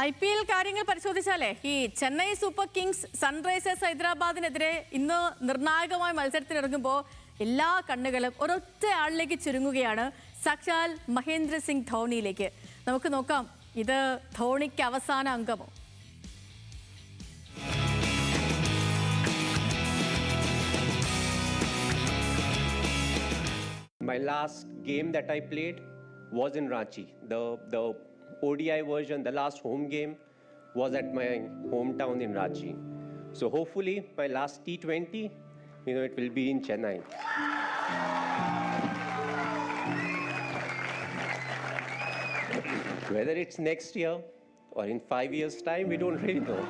IPL കാര്യങ്ങൾ പരിശോധിച്ചാലേ ഈ Chennai super Kings Sunrisers ഹൈദരാബാദിനെതിരെ ഇന്ന് നിർണായകമായ മത്സരത്തിനിറങ്ങുമ്പോൾ എല്ലാ കണ്ണുകളും ഒരൊറ്റ ആളിലേക്ക് ചുരുങ്ങുകയാണ്, സാക്ഷാൽ മഹേന്ദ്ര സിംഗ് ധോണിയിലേക്ക്. നമുക്ക് നോക്കാം, ഇത് ധോണിക്ക് അവസാന അംഗമോ? My last game that I played was in Ranchi. The ODI version, the last home game, was at my hometown in Ranchi. So hopefully my last T20, it will be in Chennai. Whether it's next year or in 5 years' time, we don't really know.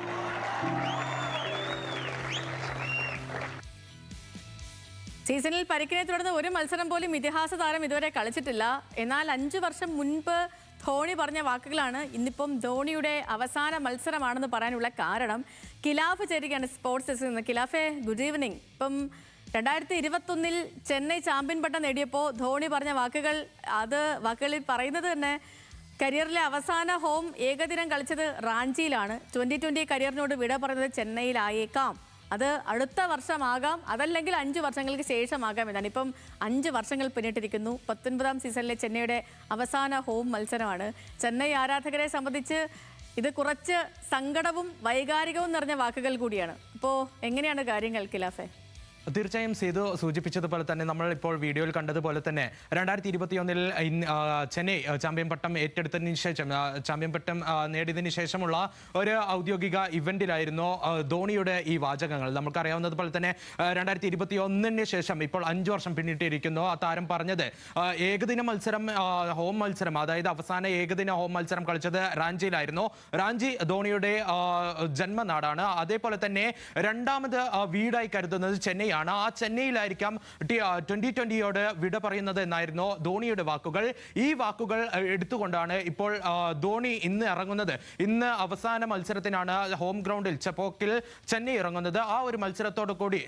സീസണിൽ പരിക്കിനെ തുടർന്ന് ഒരു മത്സരം പോലും ഇതിഹാസ താരം ഇതുവരെ കളിച്ചിട്ടില്ല. എന്നാൽ 5 വർഷം മുൻപ് ധോണി പറഞ്ഞ വാക്കുകളാണ് ഇന്നിപ്പം ധോണിയുടെ അവസാന മത്സരമാണെന്ന് പറയാനുള്ള കാരണം. കിലാഫ് ചേരുകയാണ് സ്പോർട്സ് ഡെസ്കിൽ നിന്ന്. കിലാഫെ, ഗുഡ് ഈവനിങ്. ഇപ്പം 2021 ചെന്നൈ ചാമ്പ്യൻ പട്ടം നേടിയപ്പോൾ ധോണി പറഞ്ഞ വാക്കുകളിൽ പറയുന്നത് തന്നെ കരിയറിലെ അവസാന ഹോം ഏകദിനം കളിച്ചത് റാഞ്ചിയിലാണ്. 2020 കരിയറിനോട് വിട പറയുന്നത് ചെന്നൈയിലായേക്കാം. അത് അടുത്ത വർഷമാകാം, അതല്ലെങ്കിൽ 5 വർഷങ്ങൾക്ക് ശേഷമാകാം എന്നാണ്. ഇപ്പം 5 വർഷങ്ങൾ പിന്നിട്ടിരിക്കുന്നു. 19ാം സീസണിലെ ചെന്നൈയുടെ അവസാന ഹോം മത്സരമാണ്. ചെന്നൈ ആരാധകരെ സംബന്ധിച്ച് ഇത് കുറച്ച് സങ്കടവും വൈകാരികവും നിറഞ്ഞ വാക്കുകൾ കൂടിയാണ്. അപ്പോൾ എങ്ങനെയാണ് കാര്യങ്ങൾ, കിലാഫെ? തീർച്ചയായും സേതു സൂചിപ്പിച്ചതുപോലെ തന്നെ നമ്മൾ ഇപ്പോൾ വീഡിയോയിൽ കണ്ടതുപോലെ തന്നെ 2021 ചെന്നൈ ചാമ്പ്യൻ പട്ടം ഏറ്റെടുത്തതിന് ശേഷം, ചാമ്പ്യൻ പട്ടം നേടിയതിന് ശേഷമുള്ള ഒരു ഔദ്യോഗിക ഇവന്റിലായിരുന്നു ധോണിയുടെ ഈ വാചകങ്ങൾ. നമുക്കറിയാവുന്നതുപോലെ തന്നെ 2021 ശേഷം ഇപ്പോൾ 5 വർഷം പിന്നിട്ടിരിക്കുന്നു. ആ താരം പറഞ്ഞത് ഏകദിന മത്സരം, ഹോം മത്സരം, അതായത് അവസാന ഏകദിന ഹോം മത്സരം കളിച്ചത് റാഞ്ചിയിലായിരുന്നു. റാഞ്ചി ധോണിയുടെ ജന്മനാടാണ്. അതേപോലെ തന്നെ രണ്ടാമത് വീടായി കരുതുന്നത് ചെന്നൈ. ആ ചെന്നൈയിലായിരിക്കാം 2020യോട് വിട പറയുന്നത് എന്നായിരുന്നു ധോണിയുടെ വാക്കുകൾ. ഈ വാക്കുകൾ എടുത്തുകൊണ്ടാണ് ഇപ്പോൾ ധോണി ഇന്ന് ഇറങ്ങുന്നത്. ഇന്ന് അവസാന മത്സരത്തിനാണ് ഹോം ഗ്രൗണ്ടിൽ ചെപ്പോക്കിൽ ചെന്നൈ ഇറങ്ങുന്നത്. ആ ഒരു മത്സരത്തോടു കൂടി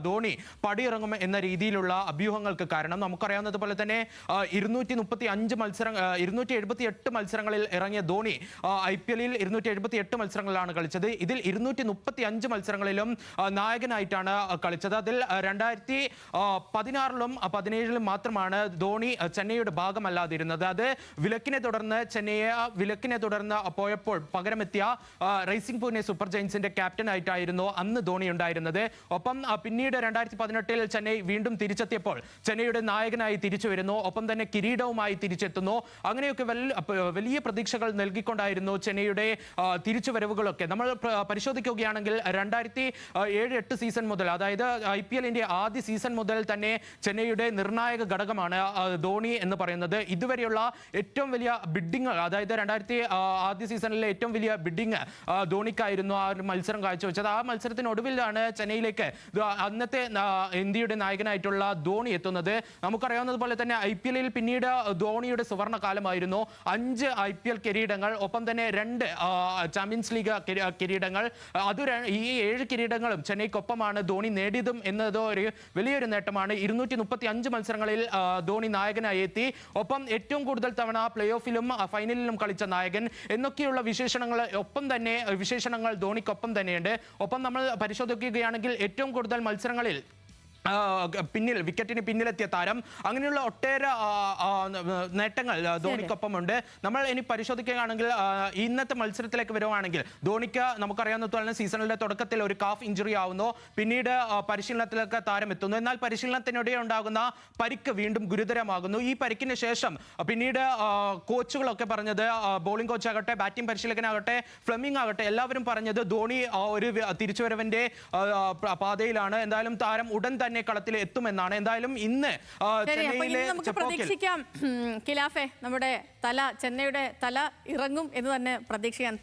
ധോണി പടിയിറങ്ങും എന്ന രീതിയിലുള്ള അഭ്യൂഹങ്ങൾക്ക് കാരണം നമുക്കറിയാവുന്നതുപോലെ തന്നെ 278 മത്സരങ്ങളിൽ ഇറങ്ങിയ ധോണി IPL-ൽ 278 മത്സരങ്ങളിലാണ് കളിച്ചത്. ഇതിൽ 235 മത്സരങ്ങളിലും നായകനായിട്ടാണ് കളിച്ചത്. അതിൽ 2016-ലും 2017-ലും മാത്രമാണ് ധോണി ചെന്നൈയുടെ ഭാഗമല്ലാതിരുന്നത്. അത് വിലക്കിനെ തുടർന്ന് പോയപ്പോൾ പകരമെത്തിയ റൈസിംഗ് പൂനെ സൂപ്പർ ജയൻസിന്റെ ക്യാപ്റ്റൻ ആയിട്ടായിരുന്നു അന്ന് ധോണി ഉണ്ടായിരുന്നത്. ഒപ്പം പിന്നീട് 2018-ൽ ചെന്നൈ വീണ്ടും തിരിച്ചെത്തിയപ്പോൾ ചെന്നൈയുടെ നായകനായി തിരിച്ചു വരുന്നു. ഒപ്പം തന്നെ കിരീടവുമായി തിരിച്ചെത്തുന്നു. അങ്ങനെയൊക്കെ വലിയ പ്രതീക്ഷകൾ നൽകിക്കൊണ്ടായിരുന്നു ചെന്നൈയുടെ തിരിച്ചുവരവുകളൊക്കെ. നമ്മൾ പരിശോധിക്കുകയാണെങ്കിൽ 2007-8 സീസൺ മുതൽ, അതായത് IPL-ന്റെ ആദ്യ സീസൺ മുതൽ തന്നെ ചെന്നൈയുടെ നിർണായക ഘടകമാണ് ധോണി എന്ന് പറയുന്നത്. ഇതുവരെയുള്ള ഏറ്റവും വലിയ ബിഡിങ്, അതായത് ആദ്യ സീസണിലെ ഏറ്റവും വലിയ ബിഡിങ് ധോണിക്കായിരുന്നു ആ ഒരു മത്സരം കാഴ്ചവെച്ചത്. ആ മത്സരത്തിനൊടുവിലാണ് ചെന്നൈയിലേക്ക് അന്നത്തെ ഇന്ത്യയുടെ നായകനായിട്ടുള്ള ധോണി എത്തുന്നത്. നമുക്കറിയാവുന്നതുപോലെ തന്നെ IPL-ൽ പിന്നീട് ധോണിയുടെ സുവർണ്ണ കാലമായിരുന്നു. 5 IPL കിരീടങ്ങൾ, ഒപ്പം തന്നെ 2 ചാമ്പ്യൻസ് ലീഗ് കിരീടങ്ങൾ. ഈ 7 കിരീടങ്ങളും ചെന്നൈക്കൊപ്പമാണ് ധോണി നേടിയതും എന്നത് ഒരു വലിയൊരു നേട്ടമാണ്. 235 മത്സരങ്ങളിൽ ധോണി നായകനായി എത്തി. ഒപ്പം ഏറ്റവും കൂടുതൽ തവണ പ്ലേ ഓഫിലും ഫൈനലിലും കളിച്ച നായകൻ എന്നൊക്കെയുള്ള വിശേഷണങ്ങൾ ധോണിക്കൊപ്പം തന്നെയുണ്ട്. ഒപ്പം നമ്മൾ പരിശോധിക്കുകയാണെങ്കിൽ ഏറ്റവും കൂടുതൽ മത്സരങ്ങളിൽ വിക്കറ്റിന് പിന്നിലെത്തിയ താരം, അങ്ങനെയുള്ള ഒട്ടേറെ നേട്ടങ്ങൾ ധോണിക്കൊപ്പമുണ്ട്. നമ്മൾ ഇനി പരിശോധിക്കുകയാണെങ്കിൽ ഇന്നത്തെ മത്സരത്തിലേക്ക് വരുവാണെങ്കിൽ ധോണിക്ക് നമുക്കറിയാവുന്ന സീസണിന്റെ തുടക്കത്തിൽ ഒരു കാഫ് ഇഞ്ചുറി ആവുന്നു. പിന്നീട് പരിശീലനത്തിലേക്ക് താരം എത്തുന്നു. എന്നാൽ പരിശീലനത്തിനിടെ ഉണ്ടാകുന്ന പരിക്ക് വീണ്ടും ഗുരുതരമാകുന്നു. ഈ പരിക്കിന് ശേഷം പിന്നീട് കോച്ചുകളൊക്കെ പറഞ്ഞത്, ബോളിംഗ് കോച്ചാകട്ടെ, ബാറ്റിംഗ് പരിശീലകനാകട്ടെ, ഫ്ലെമിംഗ് ആകട്ടെ, എല്ലാവരും പറഞ്ഞത് ധോണി ഒരു തിരിച്ചുവരവിന്റെ പാതയിലാണ്. എന്തായാലും താരം ഉടൻ തന്നെ കളത്തിൽ എത്തുമെന്നാണ്. എന്തായാലും ഇന്ന് നമുക്ക് പ്രതീക്ഷിക്കാം കിലാഫെ, നമ്മുടെ ചെന്നൈയുടെ തല ഇറങ്ങും എന്ന് തന്നെ പ്രതീക്ഷിക്കാം.